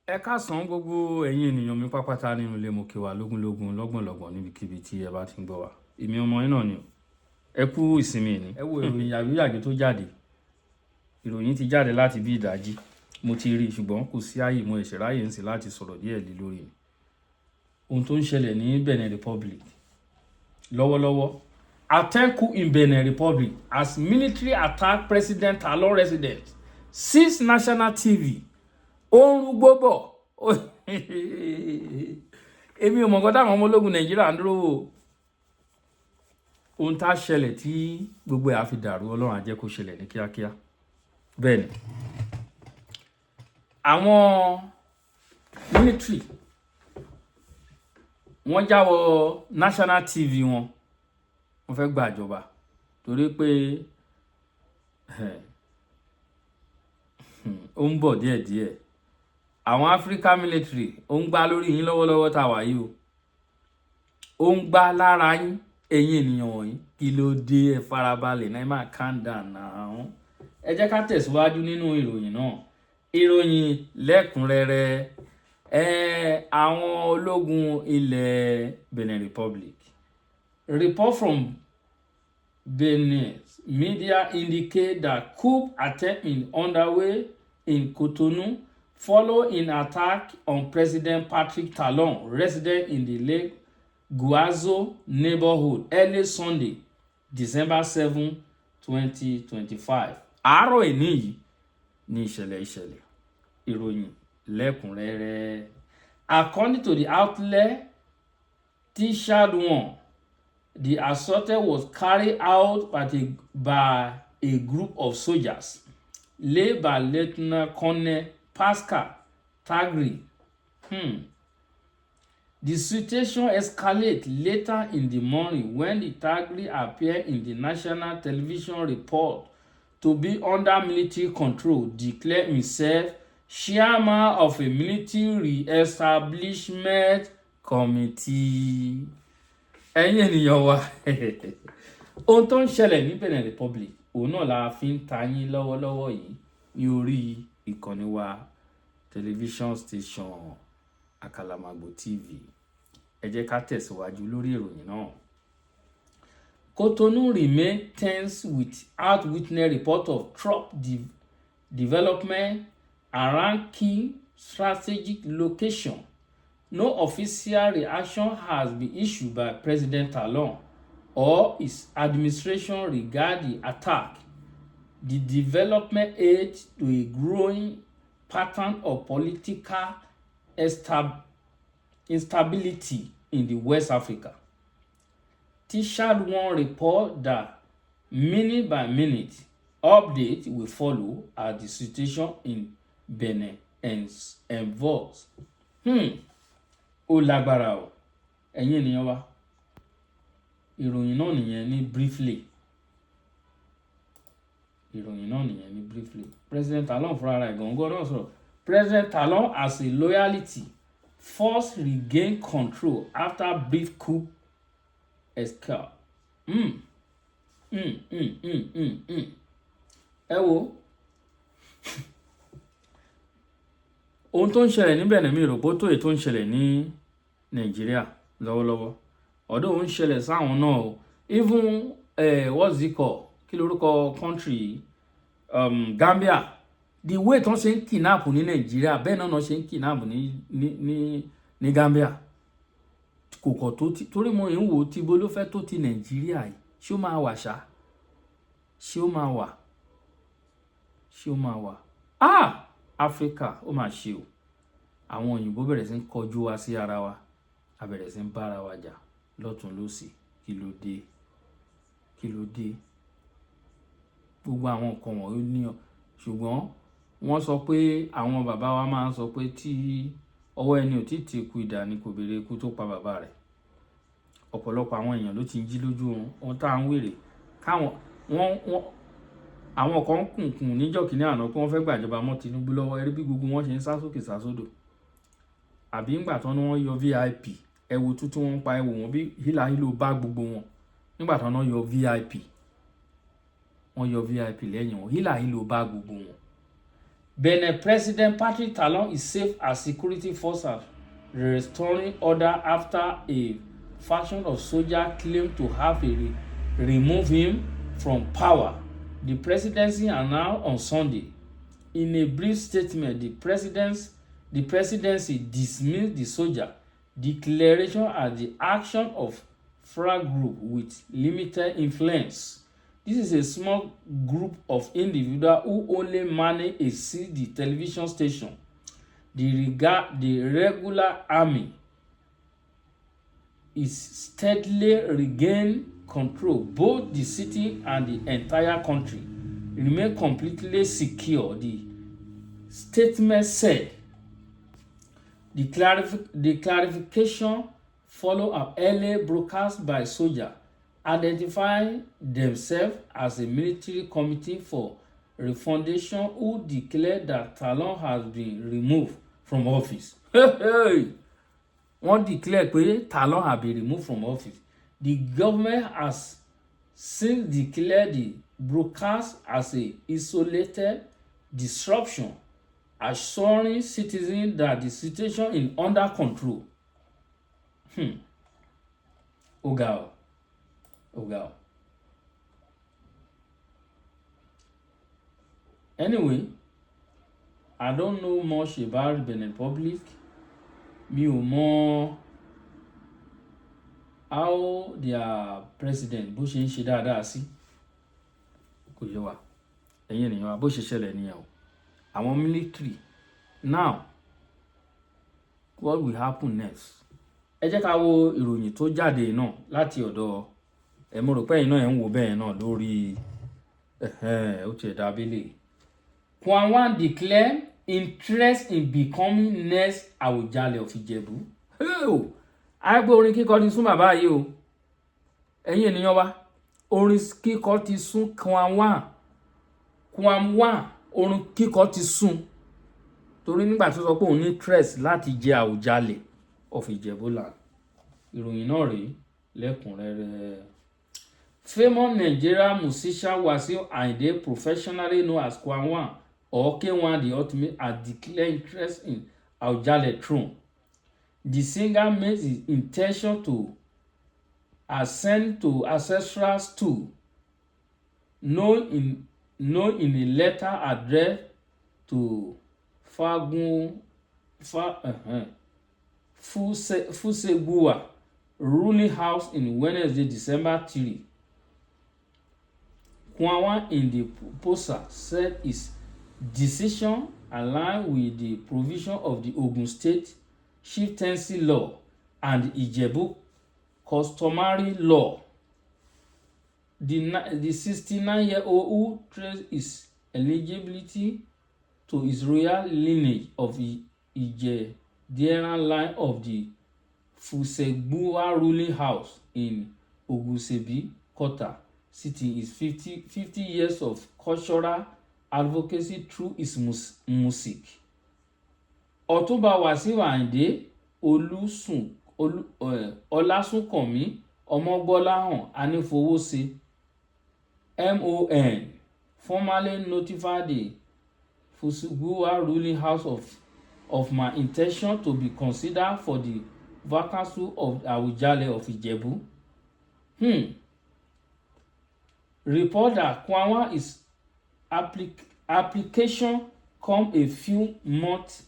Ẹ káàsán gbogbo ẹ̀yin ènìyàn mi pápátá nínú ilé mo kí wa lógúnlógún lọ́gbọ̀nlọ́gbọ̀n níbikíbi tí ẹ bá ti ń gbọ́ wa. Èmi ọmọ yín náà ni o. Ẹ kú ìsinmi ni. Ẹ wo ìròyìn yàjóyàjó tó jáde. Ìròyìn ti jáde láti bí ìdájí. Mo ti rí ṣùgbọ́n kò sí ààyè mo ẹ̀ṣẹ̀ ráyè ń sìn láti sọ̀rọ̀ díẹ̀ lé lórí ni. Ohun tó ń ṣẹlẹ̀ ní Benin Republic lọ́wọ́lọ́wọ́. Attempt coup in Benin Republic as military attack President Talon residence. 6 national TV. Ó ń rúgbó bọ̀. Èmi ò mọ̀ nǹkan táwọn ọmọ ológun Nàìjíríà ń dúró wò. Ohun tá ṣẹlẹ̀ tí gbogbo ẹ̀ á fi dàrú Ọlọ́run á jẹ́ kó ṣẹlẹ̀ ní kíákíá. Bẹ́ẹ̀ ni. Àwọn military wọ́n jáwọ́ national TV wọn. Wọ́n fẹ́ gba ìjọba torí pé ó ń bọ̀ díẹ̀díẹ̀. Àwọn Africa military ó ń gbá lórí yín lọ́wọ́lọ́wọ́ tá wà yìí o. Ó ń gbá lára yín ẹ̀yin ènìyàn wọ̀nyí. Kí ló dé ẹ farabalẹ̀ náà ẹ máa calm down now. Ẹ jẹ́ ká tẹ̀síwájú nínú ìròyìn náà. Ìròyìn lẹ́kùnrẹ́rẹ́ àwọn ológun ilẹ̀ Benin Republic. Report from Benin media indicate that coup attempt is underway in Cotonou following attack on President Patrick Talon, resident in the Lake Guazo neighborhood, early Sunday, December 7, 2025. Àárọ̀ ìní yìí ni ìṣẹ̀lẹ̀. Ìròyìn lẹ́kùnrẹ́rẹ́. According to the outlet T-Shad1, the assault was carried out by a group of soldiers led by Lieutenant Colonel Pascal Tagri. The situation escalated later in the morning when the Tagri appeared in the national television report to be under military control, declared himself chairman of a military re-establishment committee. Ẹ̀yin ènìyàn wa, ohun tó ń ṣẹlẹ̀ ní Benin Republic, òun náà la fi ń ta yín lọ́wọ́lọ́wọ́ yìí ní orí ìkànnì wa television station Akalamagbo TV. Ẹ jẹ́ ká tẹ̀síwájú lórí ìròyìn náà. Cotonou remain tense without witness report of troop development around key strategic location. No official reaction has been issued by President Talon or his administration regarding the attack. The development aids to a growing pattern of political instability in the West Africa. T-Shad1 report that minute by minute update will follow as the situation in Benin evolves. Ó lágbára o. Ẹ̀yin ènìyàn wa. Ìròyìn náà nìyẹn ní briefly. President Talon fúnra rẹ̀ gangan náà sọ̀rọ̀. President Talon as a loyalty force regain control after brief coup escape. Ẹ wo. Ohun tó ń ṣẹlẹ̀ ní Benin mi rò pé tó èyí tó ń ṣẹlẹ̀ ní Nàìjíríà lọ́wọ́lọ́wọ́. Ọ̀dọ̀ ó ń ṣẹlẹ̀ sáwọn náà o. Even what's it called? Kí lorúkọ country Gambia. The way tó ń ṣe ń kidnap ní Nàìjíríà bẹ́ẹ̀ náà ṣe ń kidnap ní Gambia. Kò kọ̀ tó torí mo ń wò tí bó ló fẹ́ tó ti Nàìjíríà yìí. Ṣé ó máa wà ṣá? Ṣé ó máa wà? Africa ó máa ṣe o. Àwọn òyìnbó bẹ̀rẹ̀ sí ń kọjú wa sí ara wa. A bẹ̀rẹ̀ sí ń bá ara wa jà lọ́tùn lósì. Kí ló dé? Gbogbo àwọn nǹkan wọ̀nyí ní ṣùgbọ́n wọ́n sọ pé àwọn bàbá wa máa ń sọ pé tí ọwọ́ ẹni ò tí ì kú idà ni kò béèrè ikú tó pa bàbá rẹ̀. Ọ̀pọ̀lọpọ̀ àwọn èèyàn ló ti ń jí lójú oorun. Ohun tá à ń wèrè àwọn kan kùnkùn níjọ́ kìíní àná pé wọ́n fẹ́ gbàjọba mọ́ Tinubu lọ́wọ́. Ẹ rí bí gbogbo wọn ṣe ń sá sókè sá sódò. Àbí ńgbà tán ni wọ́n yọ VIP. Ẹ wo tútù wọn pa ẹ wò wọ́n bí hílàhílò bá gbogbo wọn. Nígbà tán náà yọ VIP. Wọ́n yọ VIP lẹ́yìn wọn. Hílàhílò bá gbogbo wọn. Benin President Patrick Talon is safe as security forces restoring order after a faction of soldiers claimed to have removed him from power. The presidency announced on Sunday. In a brief statement, the presidency dismissed the soldier declaration as the action of flag group with limited influence. This is a small group of individuals who only manage a CD television station. The regular army is steadily regain control. Both the city and the entire country remain completely secure, the statement said. The clarification followed an early broadcast by soldiers identifying themselves as a military committee for refundation who declared that Talon has been removed from office. Wọ́n declare pé Talon has been removed from office. The government has since declared the broadcast as a isolated disruption, assuring citizens that the situation is under control. Ó ga o. Anyway, I don't know much about Benin Republic. Mi ò mọ how their president bó ṣe ń ṣe dáadáa sí. Kò yé wa. Ẹ̀yin ènìyàn wa bó ṣe ṣẹlẹ̀ nìyẹn o. Àwọn military. Now, what will happen next? Ẹ jẹ́ ká wo ìròyìn tó jáde náà láti ọ̀dọ̀ mo rò pé ẹ̀yin náà ẹ̀ ń wo bẹ́ẹ̀ náà lórí ó ti ẹ̀dá abẹ́lé. Kwanwan declare interest in becoming next Awujale of Ijebu. Àìpé orin kíkọ ti sún bàbá yìí o. Ẹ̀yin ènìyàn wa, orin kíkọ ti sún Kwanwan. Orin kíkọ ti sún. Torí nígbà tó sọ pé òun ní interest láti jẹ Awujale of Ijebu land. Ìròyìn náà rèé lẹ́kùnrẹ́rẹ́. Famous Nigerian musician Wasiu Ayinde, professionally known as Kwanwan or K1 the Ultimate, has declared interest in Awujale throne. The singer made his intention to ascend to ancestral stool, known in a letter addressed to Fusegua ruling house in Wednesday, December 3. Kwanwan in the poster said his decision aligned with the provision of the Ogun State chieftaincy law and Ijebu customary law. The 69-year-old who traced his eligibility to his royal lineage of Ijebu line of the Fusegua ruling house in Ogunsebi Kota City is 50 years of cultural advocacy through his music. Ọ̀túnba Wasiu Ayinde Ọlásùnkànmí Ọmọgbọ́láhàn Anífowóṣe MON formally notified the Fusegua ruling house of my intention to be considered for the vacancy of Awujale of Ijebu. Report that Kwanwan's application come a few months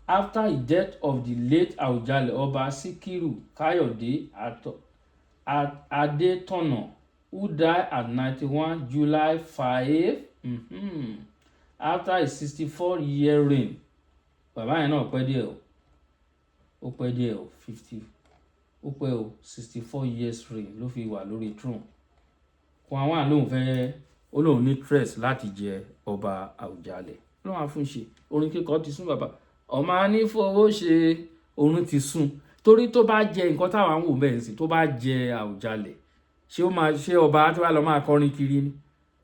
after the death of the late Awujale Oba Sikiru Kayode Adetono, who died at 91 July 5 after a 64-year reign. Bàbá yẹn náà pẹ́ díẹ̀ o. Ó pẹ́ díẹ̀ o 64 years reign ló fi wà lórí throne. Kwanwan lóun fẹ́ ó lóun ní interest láti jẹ ọba Awujale. Lóun á fún ṣe orin kíkọ ti sún bàbá. Ọmọ Anífowóṣe orin ti sún. Torí tó bá jẹ nǹkan táwọn ń wò bẹ́ẹ̀ sí tó bá jẹ Awujale ṣé ọba tí wàá lọ máa kọrin kiri ni?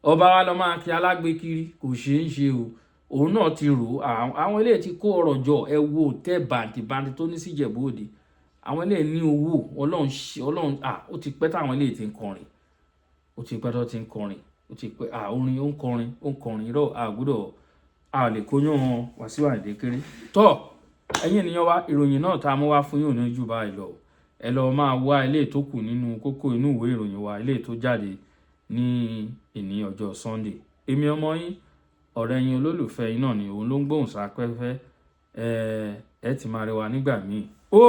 Ọba wa lọ máa kí alágbe kiri kò ṣeé ṣe o. Òun náà ti rò àwọn eléyìí ti kó ọrọ̀ jọ ẹ wo tẹ́ bàǹtìbàǹtì tó ní sí Ìjẹ̀bú Òde. Àwọn eléyìí ní owó Ọlọ́run ó ti pẹ́ táwọn eléyìí ti ń kọrin. Ó ti pẹ́ tó ti ń kọrin. Ó ti pẹ́ orin ó ń kọrin irọ́ a lè kóyún Wasiu Ayinde kéré. Tọ́ ẹ̀yin ènìyàn wa, ìròyìn náà tá a mú wá fún yín ò ní jù báyìí lọ. Ẹ lọ máa wá ilé tó kù nínú kókó inú ìwé ìròyìn wa, ilé tó jáde ní ìní ọjọ́ Sunday. Èmi ọmọ yín, ọ̀rẹ́ yín, olólùfẹ́ yín náà ni òun ló ń gbóhùn sáfẹ́fẹ́. Ẹ ti máa rẹwà nígbà míì. Ó